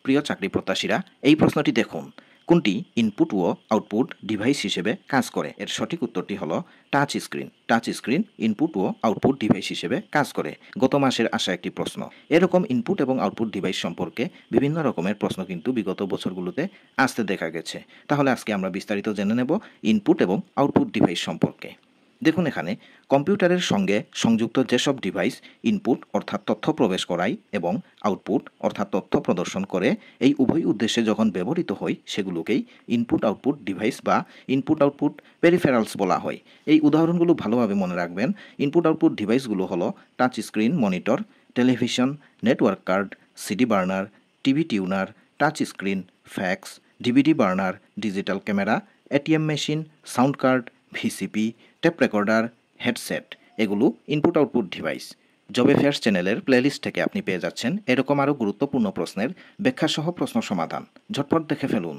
প্রিয় চাকরি প্রত্যাশীরা, এই প্রশ্নটি দেখুন। কোনটি ইনপুট ও আউটপুট ডিভাইস হিসেবে কাজ করে? এর সঠিক উত্তরটি হলো touch screen. Touch screen input ও আউটপুট ডিভাইস হিসেবে কাজ করে। গত মাসের আসা একটি প্রশ্ন। এরকম ইনপুট এবং আউটপুট ডিভাইস সম্পর্কে বিভিন্ন রকমের প্রশ্ন কিন্তু বিগত বছরগুলোতে আসতে দেখা গেছে। তাহলে আজকে আমরা বিস্তারিত জেনে নেব ইনপুট এবং আউটপুট ডিভাইস সম্পর্কে। দেখুন এখানে কম্পিউটারের সঙ্গে সংযুক্ত যেসব ডিভাইস ইনপুট অর্থাৎ তথ্য প্রবেশ করায় এবং আউটপুট অর্থাৎ তথ্য প্রদর্শন করে, এই উভয় উদ্দেশ্যে যখন ব্যবহৃত হয় সেগুলোকেই ইনপুট আউটপুট ডিভাইস বা ইনপুট আউটপুট পেরিফেরালস বলা হয়। এই উদাহরণগুলো ভালোভাবে মনে রাখবেন। ইনপুট আউটপুট ডিভাইসগুলো হলো touch screen monitor, television, network card, CD burner, TV tuner, touch screen, fax, DVD burner, digital camera, ATM machine, sound card, VCP, tape recorder, headset. এগুলো input output device. Job affairs চ্যানেলের playlist থেকে আপনি পেয়ে যাচ্ছেন এরকম আরও গুরুত্বপূর্ণ প্রশ্নের ব্যাখ্যাসহ প্রশ্ন সমাধান। ঝটপট দেখে ফেলুন।